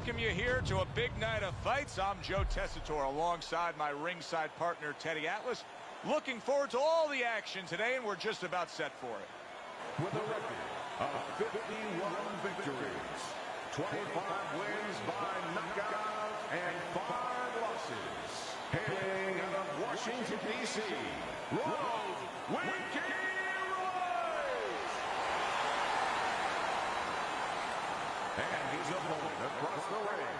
welcome you here to a big night of fights. I'm Joe Tessitore alongside my ringside partner, Teddy Atlas. Looking forward to all the action today, and we're just about set for it. With a record of 51 victories, 25 wins by knockout, and 5 losses. Hailing out of Washington, D.C., Ronald Winky Wright! And his opponent across the ring,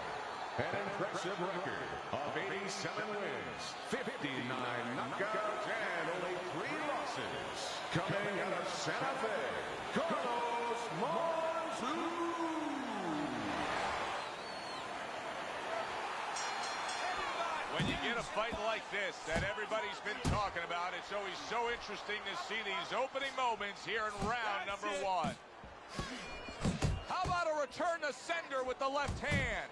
an impressive record of 87 wins, 59 knockouts, and only 3 losses. Coming out of Santa Fe, Monzon! When you get a fight like this that everybody's been talking about, it's always so interesting to see these opening moments here in round number 1. How about a return to sender with the left hand?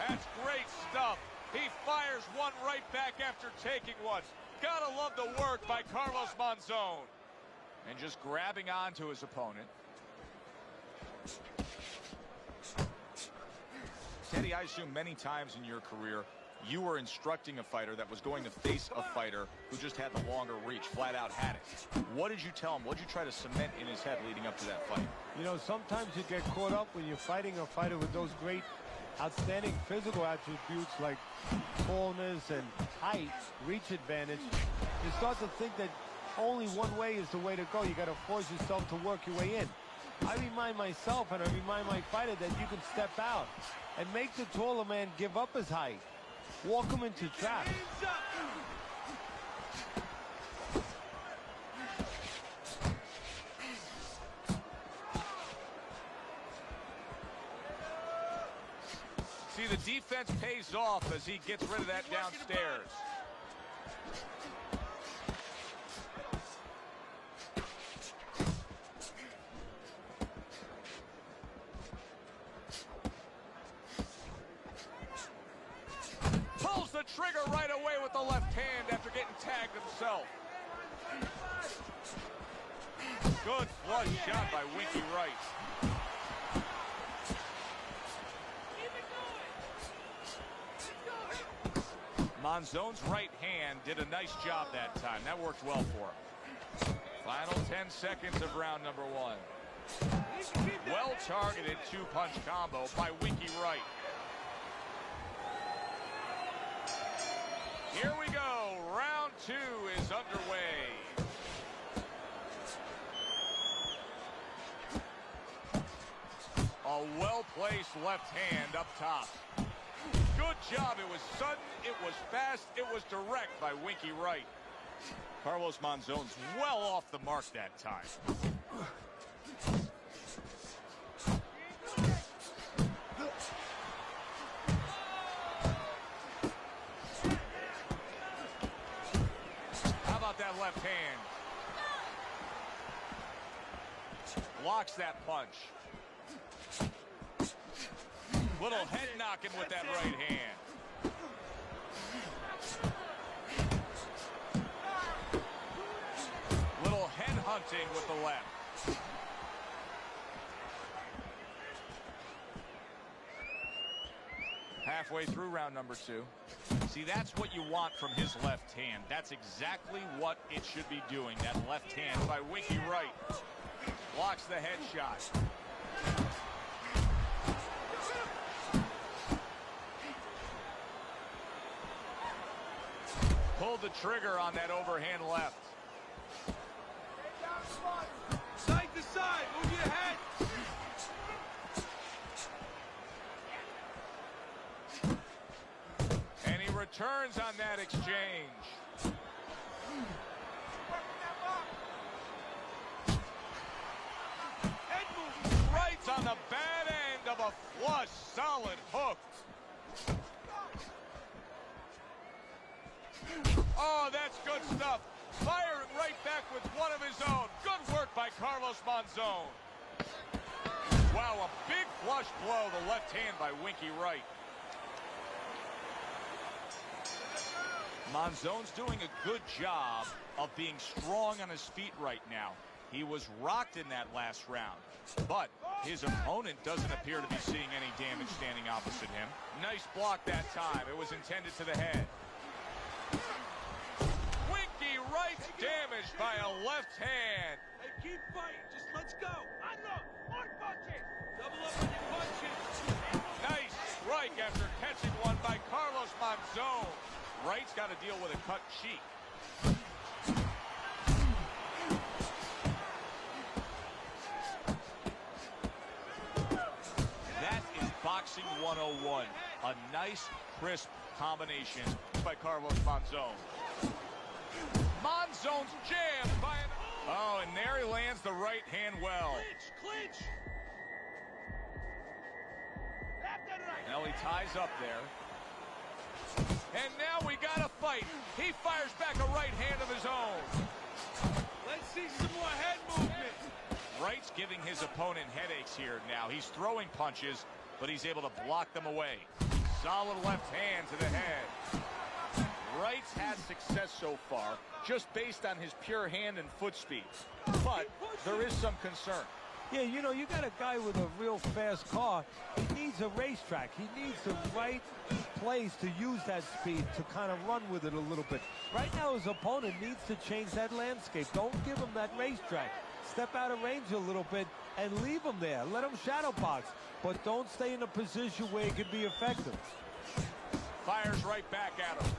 That's great stuff. He fires one right back after taking one. Gotta love the work by Carlos Monzon. And just grabbing onto his opponent. Teddy, I assume many times in your career, you were instructing a fighter that was going to face a fighter who just had the longer reach, flat out had it. What did you tell him? What did you try to cement in his head leading up to that fight? You know, sometimes you get caught up when you're fighting a fighter with those great, outstanding physical attributes like tallness and height, reach advantage. You start to think that only one way is the way to go. You got to force yourself to work your way in. I remind myself and I remind my fighter that you can step out and make the taller man give up his height. Walk him into traps. See, the defense pays off as he gets rid of that downstairs. Pulls the trigger right away with the left hand after getting tagged himself. Good flush shot by Winky Wright. Monzon's right hand did a nice job that time. That worked well for him. Final 10 seconds of round number 1. Well-targeted 2-punch combo by Winky Wright. Here we go. Round 2 is underway. A well-placed left hand up top. Good job. It was sudden, it was fast, it was direct by Winky Wright. Carlos Monzon's well off the mark that time. How about that left hand? Blocks that punch. Little head knocking with that right hand. Little head hunting with the left. Halfway through round number 2. See, that's what you want from his left hand. That's exactly what it should be doing. That left hand by Winky Wright. Blocks the headshot. Pulled the trigger on that overhand left. Side to side, move your head. And he returns on that exchange. Right on the bad end of a flush, solid hook. Oh, that's good stuff. Firing right back with one of his own. Good work by Carlos Monzon. Wow, a big flush blow, the left hand by Winky Wright. Monzon's doing a good job of being strong on his feet right now. He was rocked in that last round, but his opponent doesn't appear to be seeing any damage standing opposite him. Nice block that time. It was intended to the head. Winky Wright's damaged by a left hand. Hey, keep fighting. Just let's go. Unload. More punches. Double up on your punches. Nice strike after catching one by Carlos Monzon. Wright's got to deal with a cut cheek. That is boxing 101. A nice, crisp combination by Carlos Monzon. Monzon's jammed by an... Oh, and there he lands the right hand well. Clinch. Left and right. Now he ties up there. And now we got a fight. He fires back a right hand of his own. Let's see some more head movement. Wright's giving his opponent headaches here now. He's throwing punches, but he's able to block them away. Solid left hand to the head. Wright's had success so far, just based on his pure hand and foot speed. But there is some concern. Yeah, you know, you got a guy with a real fast car. He needs a racetrack. He needs the right place to use that speed to kind of run with it a little bit. Right now, his opponent needs to change that landscape. Don't give him that racetrack. Step out of range a little bit and leave him there. Let him shadow box, but don't stay in a position where he can be effective. Fires right back at him.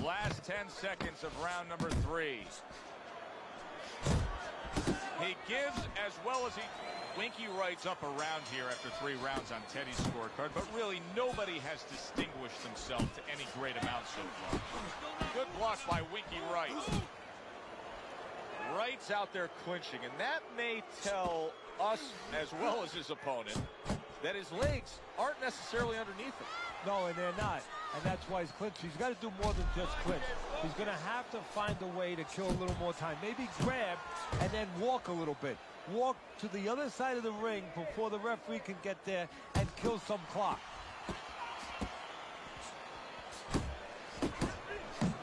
Last 10 seconds of round number 3. He gives as well as he... Winky Wright's up around here after 3 rounds on Teddy's scorecard, but really nobody has distinguished themselves to any great amount so far. Good block by Winky Wright. Wright's out there clinching, and that may tell us as well as his opponent that his legs aren't necessarily underneath him. No, and they're not. And that's why he's clinching. He's got to do more than just clinch. He's going to have to find a way to kill a little more time. Maybe grab and then walk a little bit. Walk to the other side of the ring before the referee can get there and kill some clock.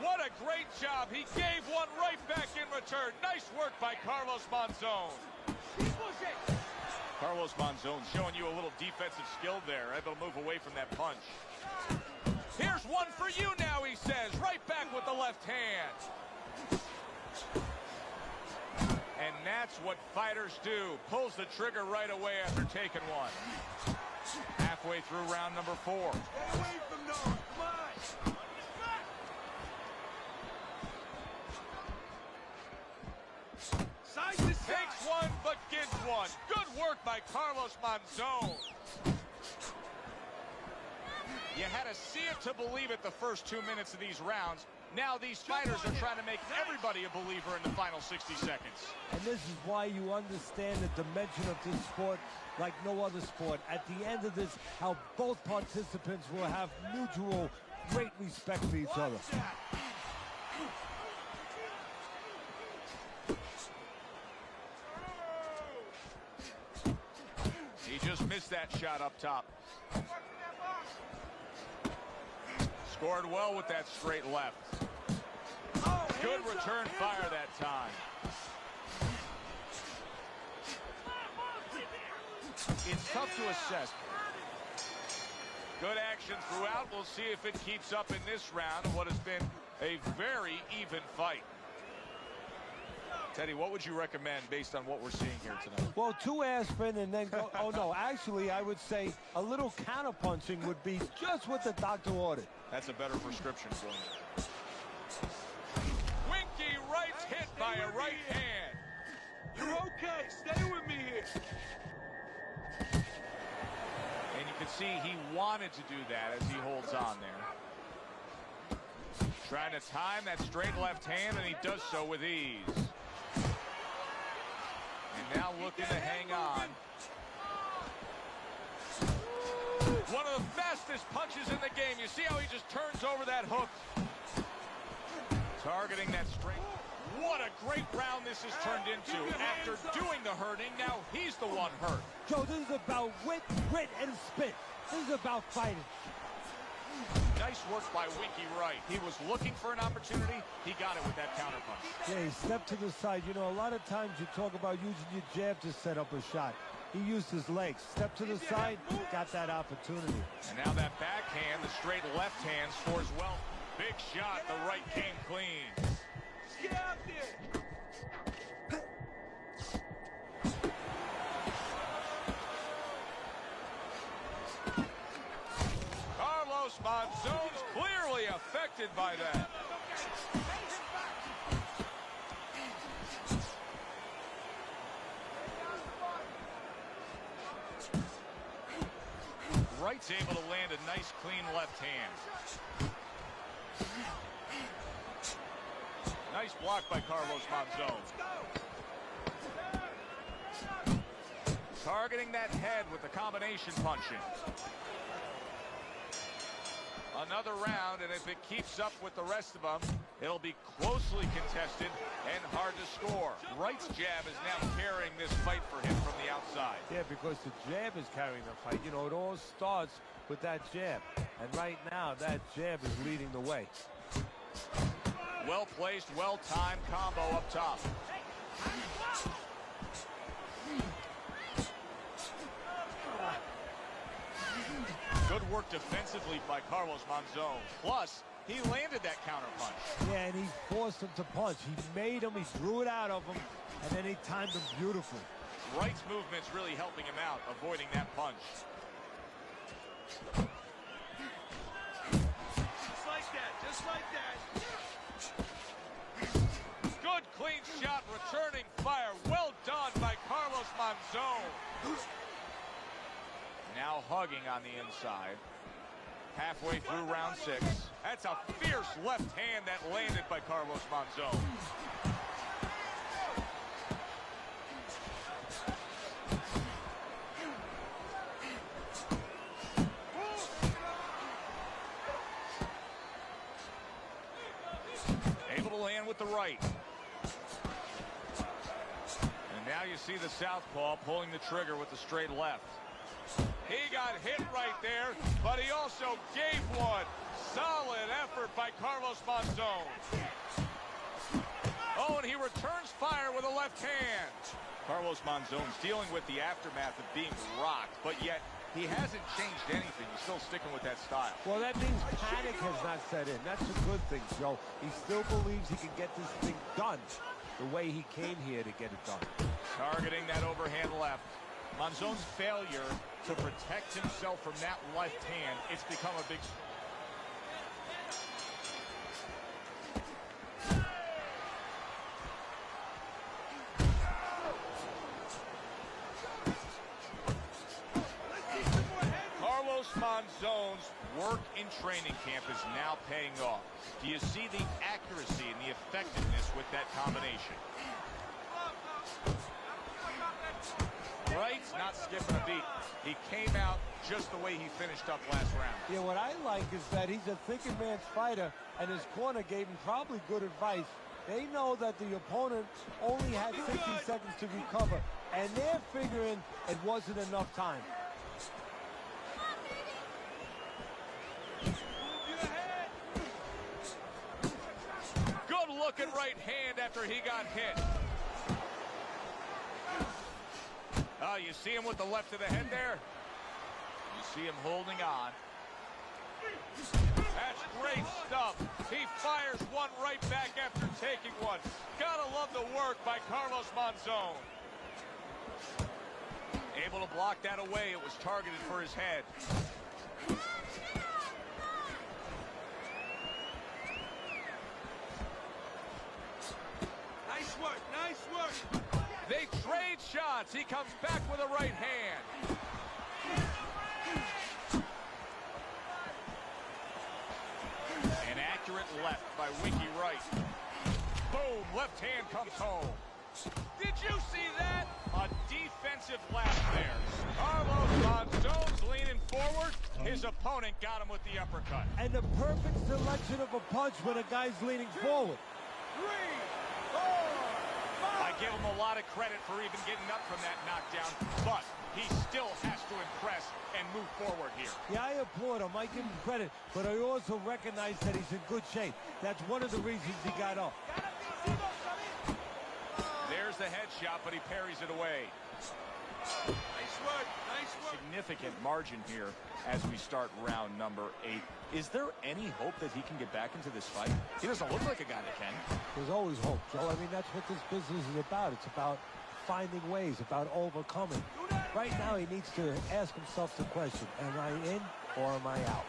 What a great job. He gave one right back in return. Nice work by Carlos Monzon. Carlos Monzon showing you a little defensive skill there. Able to move away from that punch. Here's one for you now, he says. Right back with the left hand. And that's what fighters do. Pulls the trigger right away after taking one. Halfway through round number 4. Get away from those. Come on. Side to side. Takes one, but gets one. Good work by Carlos Monzon. You had to see it to believe it the first 2 minutes of these rounds. Now these fighters are trying to make everybody a believer in the final 60 seconds. And this is why you understand the dimension of this sport like no other sport. At the end of this, how both participants will have mutual great respect for each other. He just missed that shot up top. Scored well with that straight left. Good return fire that time. It's tough to assess. Good action throughout. We'll see if it keeps up in this round of what has been a very even fight. Teddy, what would you recommend based on what we're seeing here tonight? Well, 2 aspirin and then go. Oh, no, actually, I would say a little counterpunching would be just what the doctor ordered. That's a better prescription for you. Winky Wright's hit by a right hand. You're okay. Stay with me here. And you can see he wanted to do that as he holds on there. Trying to time that straight left hand, and he does so with ease. And now looking to hang on. One of the fastest punches in the game. You see how he just turns over that hook. Targeting that straight. What a great round this has turned into. After doing the hurting, now he's the one hurt. Joe, this is about wit, grit, and spit. This is about fighting. Nice work by Winky Wright. He was looking for an opportunity. He got it with that counterpunch. Yeah, he stepped to the side. You know, a lot of times you talk about using your jab to set up a shot. He used his legs. Step to the side, got that opportunity. And now that backhand, the straight left hand scores well. Big shot, the right came clean. Get out there. Carlos Monzon's clearly affected by that. Wright's able to land a nice clean left hand. Nice block by Carlos Monzon. Targeting that head with the combination punching. Another round, and if it keeps up with the rest of them, it'll be closely contested and hard to score. Wright's jab is now carrying this fight for him from the outside. Yeah, because the jab is carrying the fight. You know, it all starts with that jab. And right now, that jab is leading the way. Well-placed, well-timed combo up top. Good work defensively by Carlos Monzon. Plus, he landed that counterpunch. Yeah, and he forced him to punch. He made him, he threw it out of him, and then he timed him beautifully. Wright's movement's really helping him out, avoiding that punch. Just like that, just like that. Good clean shot, returning fire. Well done by Carlos Monzon. Now hugging on the inside. Halfway through round 6. That's a fierce left hand that landed by Carlos Monzon. Able to land with the right. And now you see the southpaw pulling the trigger with the straight left. He got hit right there, but he also gave one. Solid effort by Carlos Monzon. Oh, and he returns fire with a left hand. Carlos Monzon's dealing with the aftermath of being rocked, but yet he hasn't changed anything. He's still sticking with that style. Well, that means panic has not set in. That's a good thing, Joe. He still believes he can get this thing done the way he came here to get it done. Targeting that overhand left. Monzon's failure to protect himself from that left hand, it's become a big... Carlos Monzon's work in training camp is now paying off. Do you see the accuracy and the effectiveness with that combination? Wright's not skipping a beat. He came out just the way he finished up last round. Yeah, what I like is that he's a thinking man's fighter, and his corner gave him probably good advice. They know that the opponent only had 60 seconds to recover, and they're figuring it wasn't enough time. Good looking right hand after he got hit. Oh, you see him with the left of the head there? You see him holding on. That's great stuff. He fires one right back after taking one. Gotta love the work by Carlos Monzon. Able to block that away. It was targeted for his head. Nice work, nice work. They trade shots. He comes back with a right hand. An accurate left by Winky Wright. Boom, left hand comes home. Did you see that? A defensive lapse there. Carlos Monzon's leaning forward. His opponent got him with the uppercut. And the perfect selection of a punch when a guy's leaning forward. 3, 4, 5. I give him a lot of credit for even getting up from that knockdown, but he still has to impress and move forward here. Yeah, I applaud him. I give him credit, but I also recognize that he's in good shape. That's one of the reasons he got up. There's the headshot, but he parries it away. Nice work. Nice work. Significant margin here as we start round number 8. Is there any hope that he can get back into this fight? He doesn't look like a guy that can. There's always hope, Joe. I mean, that's what this business is about. It's about finding ways, about overcoming. Right now, he needs to ask himself the question, am I in or am I out?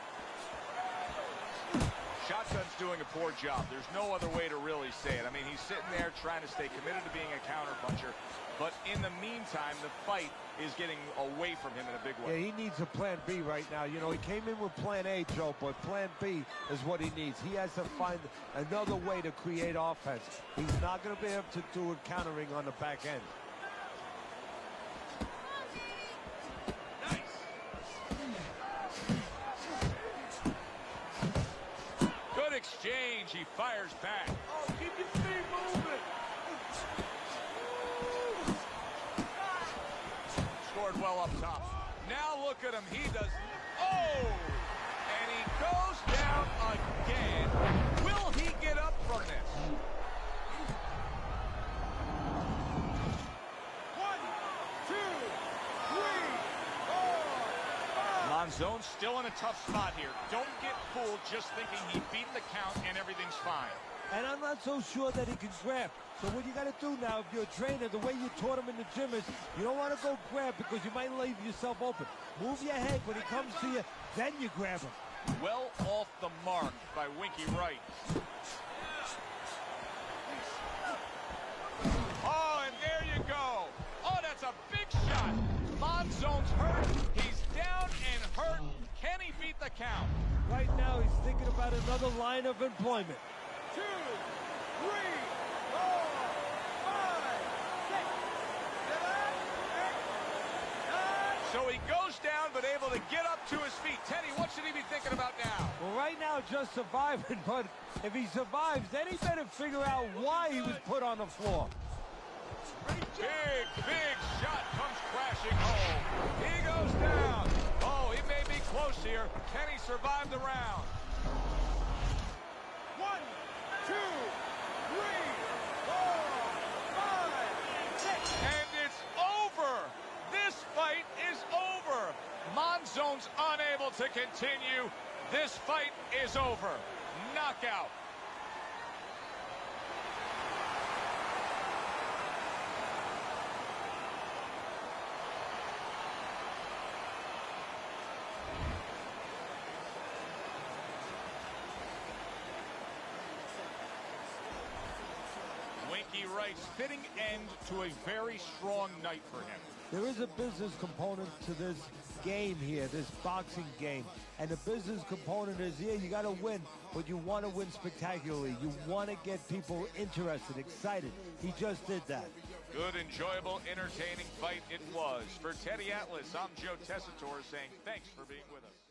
Shotgun's doing a poor job. There's no other way to really say it. I mean, he's sitting there trying to stay committed to being a counterpuncher, but in the meantime, the fight is getting away from him in a big way. Yeah, he needs a plan B right now. You know, he came in with plan A, Joe, but plan B is what he needs. He has to find another way to create offense. He's not going to be able to do it countering on the back end. Good exchange. He fires back. Oh, keep your feet moving. Scored well up top. Now look at him. He does. Oh! And he goes down again. Will he get up from this? 1, 2, 3, 4, 5. Monzon's still in a tough spot here. Don't get fooled just thinking he beat the count and everything's fine. And I'm not so sure that he can grab. So what you got to do now, if you're a trainer, the way you taught him in the gym is you don't want to go grab because you might leave yourself open. Move your head when he comes to you, then you grab him. Well off the mark by Winky Wright. Oh, and there you go. Oh, that's a big shot. Monzon's hurt. He's down and hurt. Can he beat the count? Right now, he's thinking about another line of employment. 2, 3, 4, 5, 6, 7, 8, 9. So he goes down, but able to get up to his feet. Teddy, what should he be thinking about now? Well, right now, just surviving, but if he survives, then he better figure out why he was put on the floor. Big, big shot comes crashing home. He goes down. Oh, he may be close here. Can he survive the round? 1, 2, 3, 4, 5, 6. And it's over. This fight is over. Monzon's unable to continue. This fight is over. Knockout. Winky Wright's fitting end to a very strong night for him. There is a business component to this game here, this boxing game. And the business component is, yeah, you got to win, but you want to win spectacularly. You want to get people interested, excited. He just did that. Good, enjoyable, entertaining fight it was. For Teddy Atlas, I'm Joe Tessitore saying thanks for being with us.